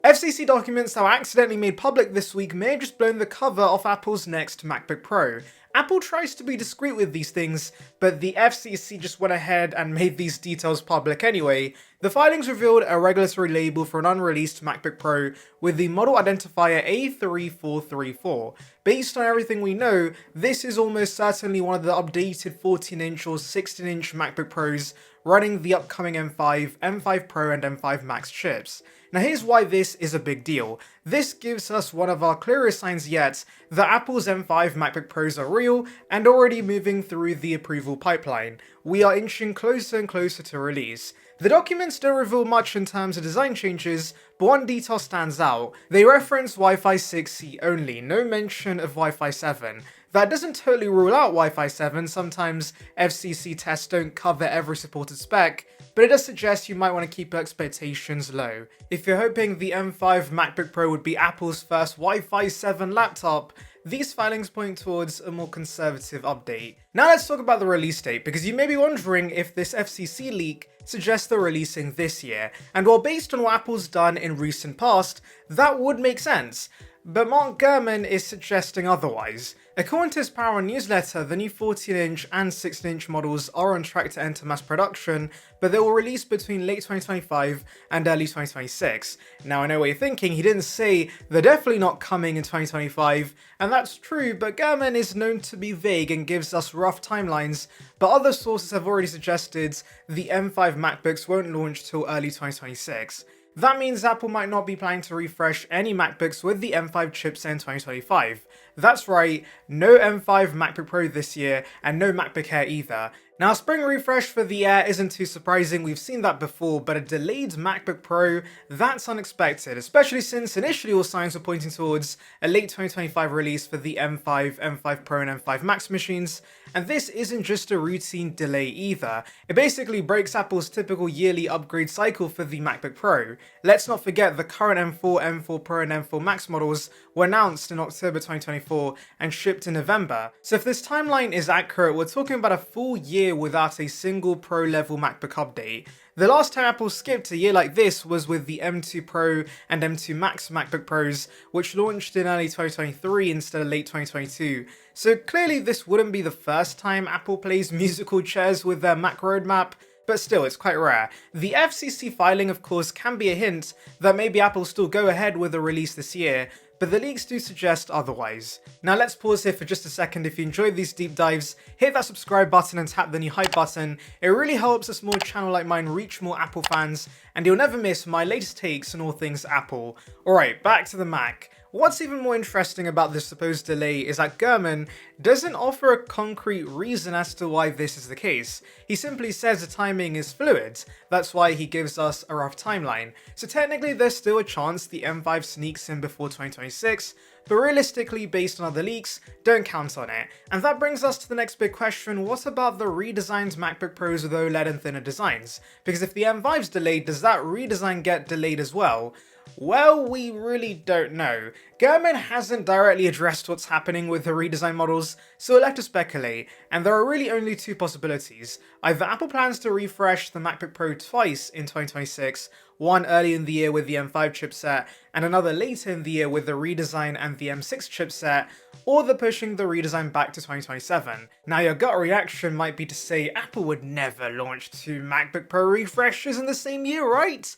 FCC documents that were accidentally made public this week may have just blown the cover off Apple's next MacBook Pro. Apple tries to be discreet with these things, but the FCC just went ahead and made these details public anyway. The filings revealed a regulatory label for an unreleased MacBook Pro with the model identifier A3434. Based on everything we know, this is almost certainly one of the updated 14-inch or 16-inch MacBook Pros running the upcoming M5, M5 Pro and M5 Max chips. Now here's why this is a big deal. This gives us one of our clearest signs yet that Apple's M5 MacBook Pros are real and already moving through the approval pipeline. We are inching closer and closer to release. The documents don't reveal much in terms of design changes, but one detail stands out. They reference Wi-Fi 6E only, no mention of Wi-Fi 7. That doesn't totally rule out Wi-Fi 7, sometimes FCC tests don't cover every supported spec, but it does suggest you might want to keep your expectations low. If you're hoping the M5 MacBook Pro would be Apple's first Wi-Fi 7 laptop, these filings point towards a more conservative update. Now let's talk about the release date, because you may be wondering if this FCC leak suggests they're releasing this year, and while based on what Apple's done in recent past, that would make sense. But Mark Gurman is suggesting otherwise. According to his Power newsletter, the new 14-inch and 16-inch models are on track to enter mass production, but they will release between late 2025 and early 2026. Now I know what you're thinking, he didn't say they're definitely not coming in 2025, and that's true, but Gurman is known to be vague and gives us rough timelines, but other sources have already suggested the M5 MacBooks won't launch till early 2026. That means Apple might not be planning to refresh any MacBooks with the M5 chipset in 2025. That's right, no M5 MacBook Pro this year, and no MacBook Air either. Now, a spring refresh for the Air isn't too surprising, we've seen that before, but a delayed MacBook Pro, that's unexpected, especially since initially all signs were pointing towards a late 2025 release for the M5, M5 Pro and M5 Max machines, and this isn't just a routine delay either. It basically breaks Apple's typical yearly upgrade cycle for the MacBook Pro. Let's not forget the current M4, M4 Pro and M4 Max models were announced in October 2024 and shipped in November. So if this timeline is accurate, we're talking about a full year without a single Pro level MacBook update. The last time Apple skipped a year like this was with the M2 Pro and M2 Max MacBook Pros, which launched in early 2023 instead of late 2022. So clearly this wouldn't be the first time Apple plays musical chairs with their Mac roadmap, but still, it's quite rare. The FCC filing, of course, can be a hint that maybe Apple still go ahead with a release this year, but the leaks do suggest otherwise. Now let's pause here for just a second. If you enjoyed these deep dives, hit that subscribe button and tap the new hype button. It really helps a small channel like mine reach more Apple fans, and you'll never miss my latest takes on all things Apple. Alright, back to the Mac. What's even more interesting about this supposed delay is that Gurman doesn't offer a concrete reason as to why this is the case. He simply says the timing is fluid, that's why he gives us a rough timeline. So technically there's still a chance the M5 sneaks in before 2026, but realistically, based on other leaks, don't count on it. And that brings us to the next big question: what about the redesigned MacBook Pros with OLED and thinner designs? Because if the M5's delayed, does that redesign get delayed as well? Well, we really don't know. Gurman hasn't directly addressed what's happening with the redesign models, so we'll have to speculate, and there are really only two possibilities. Either Apple plans to refresh the MacBook Pro twice in 2026, one early in the year with the M5 chipset, and another later in the year with the redesign and the M6 chipset, or they're pushing the redesign back to 2027. Now your gut reaction might be to say Apple would never launch two MacBook Pro refreshes in the same year, right?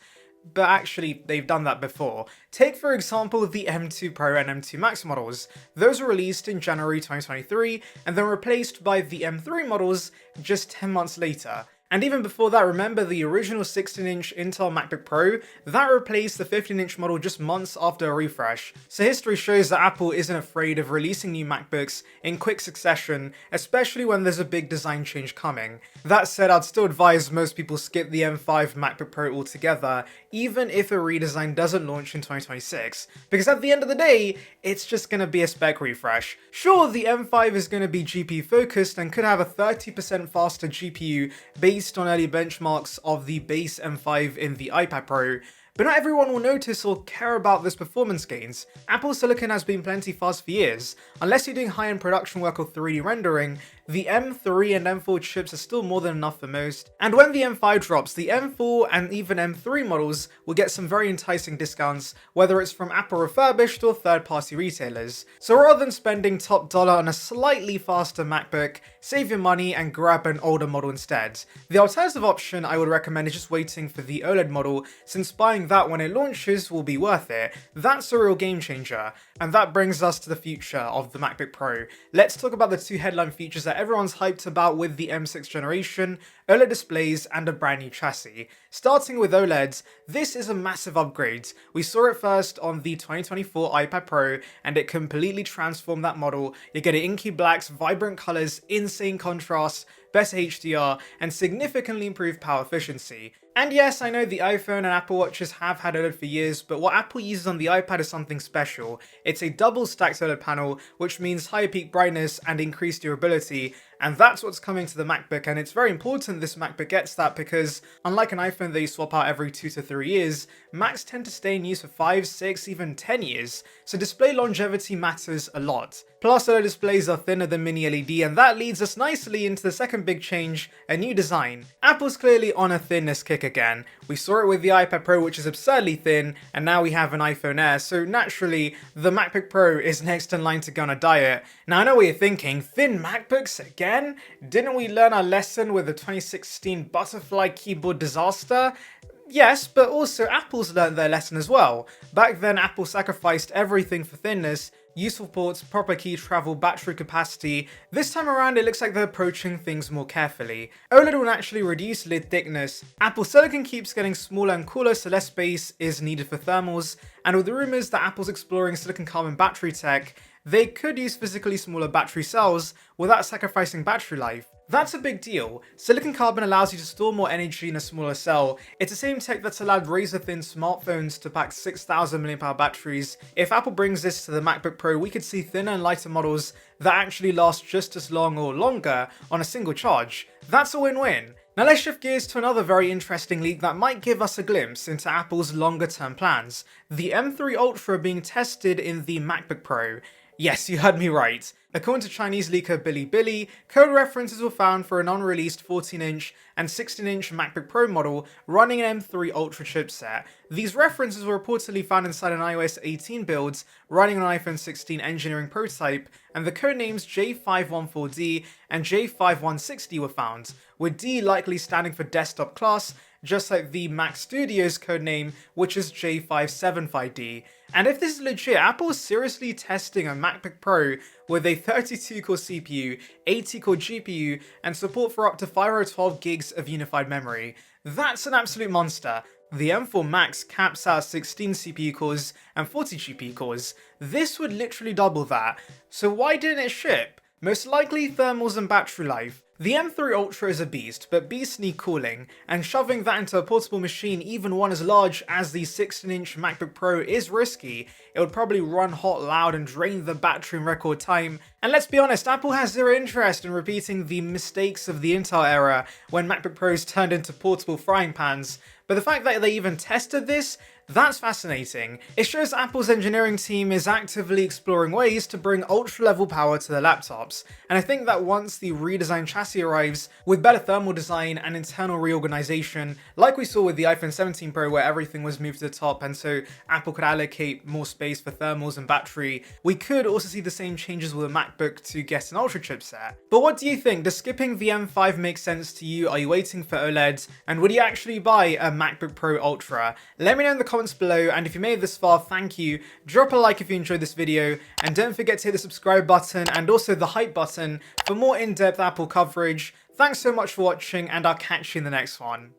But actually, they've done that before. Take for example the M2 Pro and M2 Max models. Those were released in January 2023 and then replaced by the M3 models just 10 months later. And even before that, remember the original 16-inch Intel MacBook Pro? That replaced the 15-inch model just months after a refresh. So history shows that Apple isn't afraid of releasing new MacBooks in quick succession, especially when there's a big design change coming. That said, I'd still advise most people skip the M5 MacBook Pro altogether, even if a redesign doesn't launch in 2026. Because at the end of the day, it's just going to be a spec refresh. Sure, the M5 is going to be GPU focused and could have a 30% faster GPU based on early benchmarks of the base M5 in the iPad Pro, but not everyone will notice or care about those performance gains. Apple Silicon has been plenty fast for years. Unless you're doing high-end production work or 3D rendering, the M3 and M4 chips are still more than enough for most, and when the M5 drops, the M4 and even M3 models will get some very enticing discounts, whether it's from Apple refurbished or third-party retailers. So rather than spending top dollar on a slightly faster MacBook, save your money and grab an older model instead. The alternative option I would recommend is just waiting for the OLED model, since buying that when it launches will be worth it. That's a real game changer. And that brings us to the future of the MacBook Pro. Let's talk about the two headline features that everyone's hyped about with the M6 generation: OLED displays and a brand new chassis. Starting with OLEDs, this is a massive upgrade. We saw it first on the 2024 iPad Pro, and it completely transformed that model. You're getting inky blacks, vibrant colors, insane contrast, better HDR, and significantly improved power efficiency. And yes, I know the iPhone and Apple Watches have had OLED for years, but what Apple uses on the iPad is something special. It's a double stacked OLED panel, which means higher peak brightness and increased durability, and that's what's coming to the MacBook, and it's very important this MacBook gets that because, unlike an iPhone that you swap out every 2 to 3 years, Macs tend to stay in use for 5, 6, even 10 years, so display longevity matters a lot. Plus, OLED displays are thinner than mini LED, and that leads us nicely into the second big change, a new design. Apple's clearly on a thinness kick again. We saw it with the iPad Pro, which is absurdly thin, and now we have an iPhone Air, so naturally, the MacBook Pro is next in line to go on a diet. Now I know what you're thinking, thin MacBooks again? Didn't we learn our lesson with the 2016 butterfly keyboard disaster? Yes, but also Apple's learned their lesson as well. Back then, Apple sacrificed everything for thinness: useful ports, proper key travel, battery capacity. This time around, it looks like they're approaching things more carefully. OLED will naturally reduce lid thickness. Apple Silicon keeps getting smaller and cooler, so less space is needed for thermals. And with the rumors that Apple's exploring silicon carbon battery tech, they could use physically smaller battery cells without sacrificing battery life. That's a big deal. Silicon carbon allows you to store more energy in a smaller cell. It's the same tech that's allowed razor-thin smartphones to pack 6,000 mAh batteries. If Apple brings this to the MacBook Pro, we could see thinner and lighter models that actually last just as long or longer on a single charge. That's a win-win. Now let's shift gears to another very interesting leak that might give us a glimpse into Apple's longer-term plans. The M3 Ultra being tested in the MacBook Pro. Yes, you heard me right. According to Chinese leaker Bilibili, code references were found for an unreleased 14-inch and 16-inch MacBook Pro model running an M3 Ultra chipset. These references were reportedly found inside an iOS 18 build running on an iPhone 16 engineering prototype, and the codenames J514D and J5160 were found, with D likely standing for desktop class, just like the Mac Studio's codename, which is J575D. And if this is legit, Apple is seriously testing a MacBook Pro with a 32-core CPU, 80-core GPU, and support for up to 512 gigs of unified memory. That's an absolute monster. The M4 Max caps out 16 CPU cores and 40 GPU cores. This would literally double that. So why didn't it ship? Most likely thermals and battery life. The M3 Ultra is a beast, but beasts need cooling, and shoving that into a portable machine, even one as large as the 16-inch MacBook Pro, is risky. It would probably run hot, loud, and drain the battery in record time. And let's be honest, Apple has zero interest in repeating the mistakes of the Intel era when MacBook Pros turned into portable frying pans. But the fact that they even tested this, that's fascinating. It shows Apple's engineering team is actively exploring ways to bring ultra-level power to their laptops, and I think that once the redesigned chassis arrives, with better thermal design and internal reorganization, like we saw with the iPhone 17 Pro where everything was moved to the top and so Apple could allocate more space for thermals and battery, we could also see the same changes with a MacBook to get an Ultra chipset. But what do you think? Does skipping the M5 make sense to you? Are you waiting for OLED? And would you actually buy a MacBook Pro Ultra? Let me know in the comments below, and if you made it this far, thank you. Drop a like if you enjoyed this video, and don't forget to hit the subscribe button and also the hype button for more in-depth Apple coverage. Thanks so much for watching, and I'll catch you in the next one.